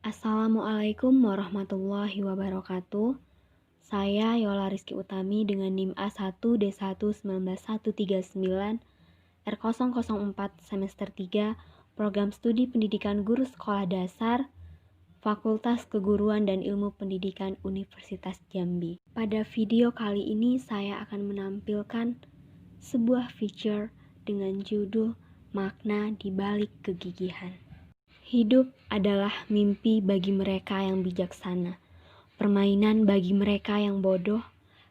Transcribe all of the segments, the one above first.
Assalamualaikum warahmatullahi wabarakatuh. Saya Yola Rizky Utami dengan NIM A1D1 19139 R004 semester 3 Program Studi Pendidikan Guru Sekolah Dasar Fakultas Keguruan dan Ilmu Pendidikan Universitas Jambi. Pada video kali ini saya akan menampilkan sebuah feature dengan judul Makna di Balik Kegigihan. Hidup adalah mimpi bagi mereka yang bijaksana, permainan bagi mereka yang bodoh,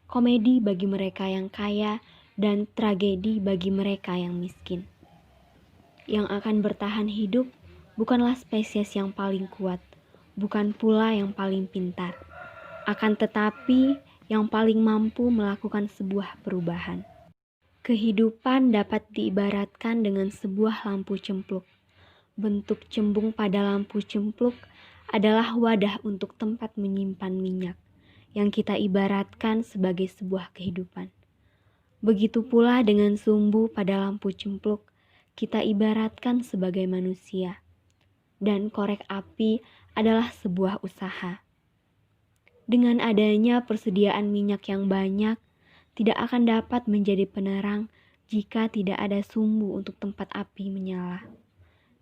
komedi bagi mereka yang kaya, dan tragedi bagi mereka yang miskin. Yang akan bertahan hidup bukanlah spesies yang paling kuat, bukan pula yang paling pintar, akan tetapi yang paling mampu melakukan sebuah perubahan. Kehidupan dapat diibaratkan dengan sebuah lampu cempluk. Bentuk cembung pada lampu cempluk adalah wadah untuk tempat menyimpan minyak yang kita ibaratkan sebagai sebuah kehidupan. Begitu pula dengan sumbu pada lampu cempluk, kita ibaratkan sebagai manusia. Dan korek api adalah sebuah usaha. Dengan adanya persediaan minyak yang banyak, tidak akan dapat menjadi penerang jika tidak ada sumbu untuk tempat api menyala.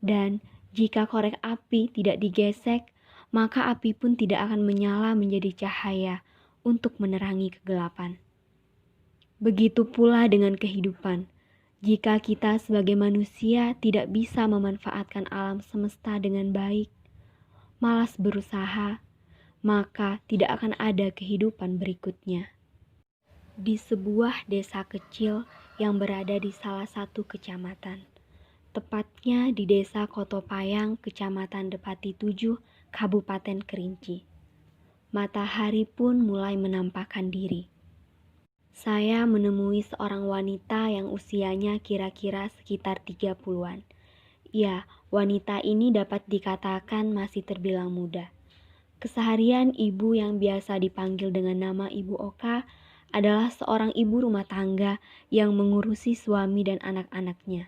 Dan jika korek api tidak digesek, maka api pun tidak akan menyala menjadi cahaya untuk menerangi kegelapan. Begitu pula dengan kehidupan. Jika kita sebagai manusia tidak bisa memanfaatkan alam semesta dengan baik, malas berusaha, maka tidak akan ada kehidupan berikutnya. Di sebuah desa kecil yang berada di salah satu kecamatan, tepatnya di Desa Kotopayang, Kecamatan Depati 7, Kabupaten Kerinci. Matahari pun mulai menampakkan diri. Saya menemui seorang wanita yang usianya kira-kira sekitar 30-an. Ya, wanita ini dapat dikatakan masih terbilang muda. Keseharian ibu yang biasa dipanggil dengan nama Ibu Oka adalah seorang ibu rumah tangga yang mengurusi suami dan anak-anaknya.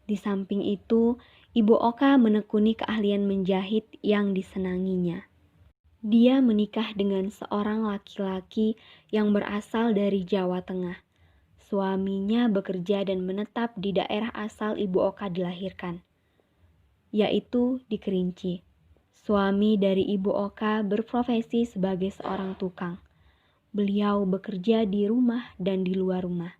Di samping itu, Ibu Oka menekuni keahlian menjahit yang disenanginya. Dia menikah dengan seorang laki-laki yang berasal dari Jawa Tengah. Suaminya bekerja dan menetap di daerah asal Ibu Oka dilahirkan, yaitu di Kerinci. Suami dari Ibu Oka berprofesi sebagai seorang tukang. Beliau bekerja di rumah dan di luar rumah.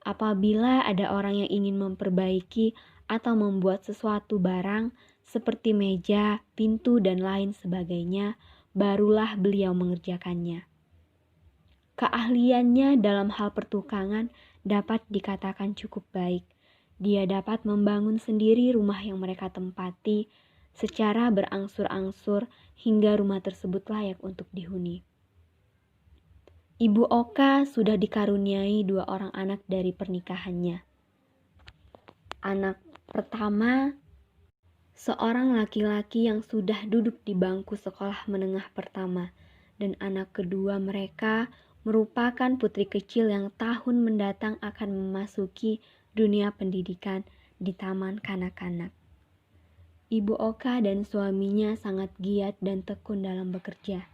Apabila ada orang yang ingin memperbaiki atau membuat sesuatu barang seperti meja, pintu, dan lain sebagainya, barulah beliau mengerjakannya. Keahliannya dalam hal pertukangan dapat dikatakan cukup baik. Dia dapat membangun sendiri rumah yang mereka tempati secara berangsur-angsur hingga rumah tersebut layak untuk dihuni. Ibu Oka sudah dikaruniai 2 orang anak dari pernikahannya. Anak pertama, seorang laki-laki yang sudah duduk di bangku sekolah menengah pertama, dan anak kedua mereka merupakan putri kecil yang tahun mendatang akan memasuki dunia pendidikan di taman kanak-kanak. Ibu Oka dan suaminya sangat giat dan tekun dalam bekerja.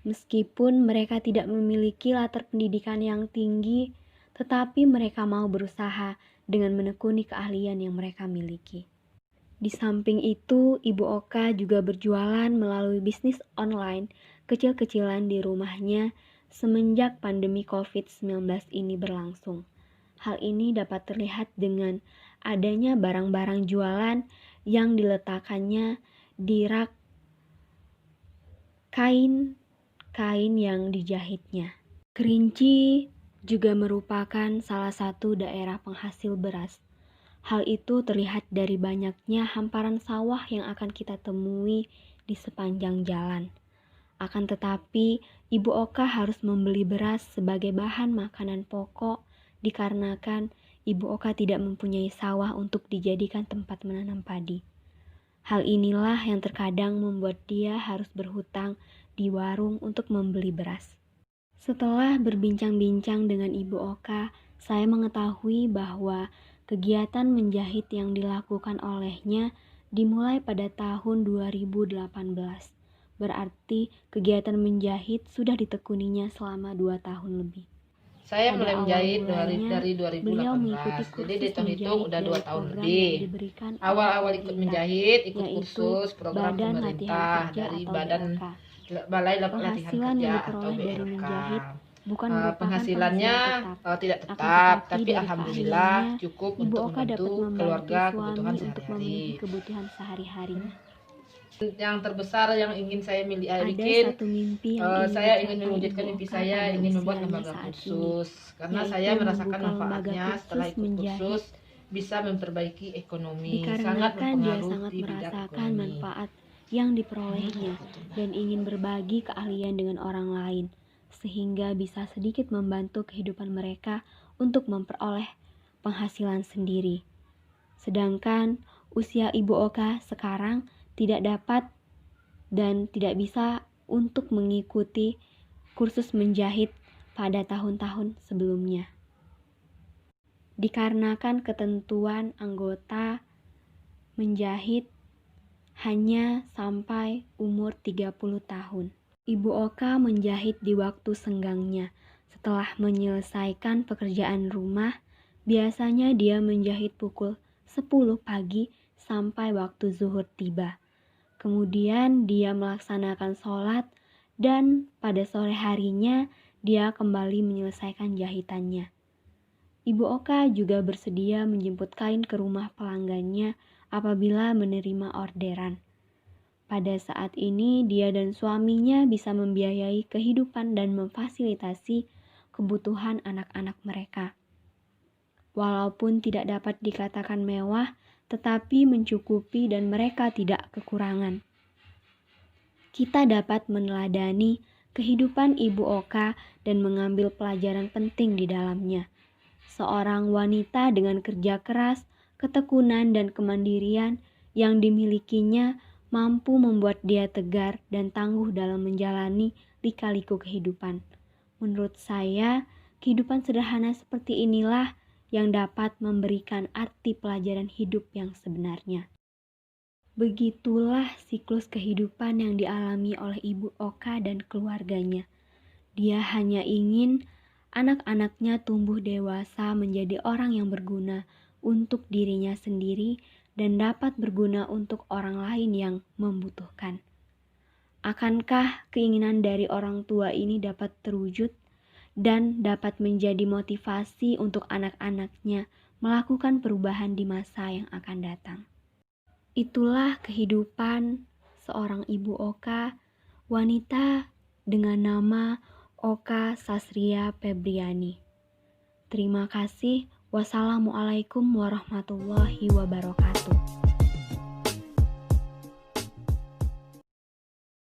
Meskipun mereka tidak memiliki latar pendidikan yang tinggi, tetapi mereka mau berusaha dengan menekuni keahlian yang mereka miliki. Di samping itu, Ibu Oka juga berjualan melalui bisnis online kecil-kecilan di rumahnya semenjak pandemi COVID-19 ini berlangsung. Hal ini dapat terlihat dengan adanya barang-barang jualan yang diletakkannya di rak kain yang dijahitnya. Kerinci juga merupakan salah satu daerah penghasil beras. Hal itu terlihat dari banyaknya hamparan sawah yang akan kita temui di sepanjang jalan. Akan tetapi, Ibu Oka harus membeli beras sebagai bahan makanan pokok dikarenakan Ibu Oka tidak mempunyai sawah untuk dijadikan tempat menanam padi. Hal inilah yang terkadang membuat dia harus berhutang di warung untuk membeli beras. Setelah berbincang-bincang dengan Ibu Oka, saya mengetahui bahwa kegiatan menjahit yang dilakukan olehnya dimulai pada tahun 2018. Berarti kegiatan menjahit sudah ditekuninya selama 2 tahun lebih. Saya Pada mulai awal menjahit mulanya, dari beliau mengikuti 2018. Jadi kursus dihitung-hitung menjahit udah 2 dari tahun program lebih. yang diberikan oleh Awal-awal ikut pemerintah, menjahit, ikut yaitu kursus program Badan Latihan pemerintah Kerja dari atau Badan BLK. Balai Latihan Penghasilan Kerja yang atau diperoleh dari BLK. menjahit bukan merupakan Penghasilannya penghasilan tidak tetap, tetap, akan tapi tetapi dari alhamdulillah keahliannya, cukup Ibu untuk Oka dapat membantu membantu keluarga suami kebutuhan untuk memenuhi sehari-hari. kebutuhan sehari-hari. Yang terbesar yang ingin saya Ada bikin, satu mimpi yang ingin saya ingin dicapai mewujudkan Ibu mimpi Oka saya, pada ingin membuat usianya lembaga saat ini, kursus, karena yaitu saya merasakan membuka lembaga manfaatnya setelah kursus ikut menjahit, kursus bisa memperbaiki ekonomi, sangat dikarenakan dia berpengaruh sangat di bidang merasakan ekonomi. manfaat yang diperolehnya dan ingin berbagi keahlian dengan orang lain, sehingga bisa sedikit membantu kehidupan mereka untuk memperoleh penghasilan sendiri. Sedangkan usia Ibu Oka sekarang tidak dapat dan tidak bisa untuk mengikuti kursus menjahit pada tahun-tahun sebelumnya. Dikarenakan ketentuan anggota menjahit hanya sampai umur 30 tahun. Ibu Oka menjahit di waktu senggangnya. Setelah menyelesaikan pekerjaan rumah, biasanya dia menjahit pukul 10 pagi sampai waktu zuhur tiba. Kemudian dia melaksanakan sholat dan pada sore harinya dia kembali menyelesaikan jahitannya. Ibu Oka juga bersedia menjemput kain ke rumah pelanggannya apabila menerima orderan. Pada saat ini dia dan suaminya bisa membiayai kehidupan dan memfasilitasi kebutuhan anak-anak mereka. Walaupun tidak dapat dikatakan mewah, tetapi mencukupi dan mereka tidak kekurangan. Kita dapat meneladani kehidupan Ibu Oka dan mengambil pelajaran penting di dalamnya. Seorang wanita dengan kerja keras, ketekunan, dan kemandirian yang dimilikinya mampu membuat dia tegar dan tangguh dalam menjalani lika-liku kehidupan. Menurut saya, kehidupan sederhana seperti inilah yang dapat memberikan arti pelajaran hidup yang sebenarnya. Begitulah siklus kehidupan yang dialami oleh Ibu Oka dan keluarganya. Dia hanya ingin anak-anaknya tumbuh dewasa menjadi orang yang berguna untuk dirinya sendiri dan dapat berguna untuk orang lain yang membutuhkan. Akankah keinginan dari orang tua ini dapat terwujud dan dapat menjadi motivasi untuk anak-anaknya melakukan perubahan di masa yang akan datang? Itulah kehidupan seorang Ibu Oka, wanita dengan nama Oka Sasria Febriani. Terima kasih. Wassalamualaikum warahmatullahi wabarakatuh.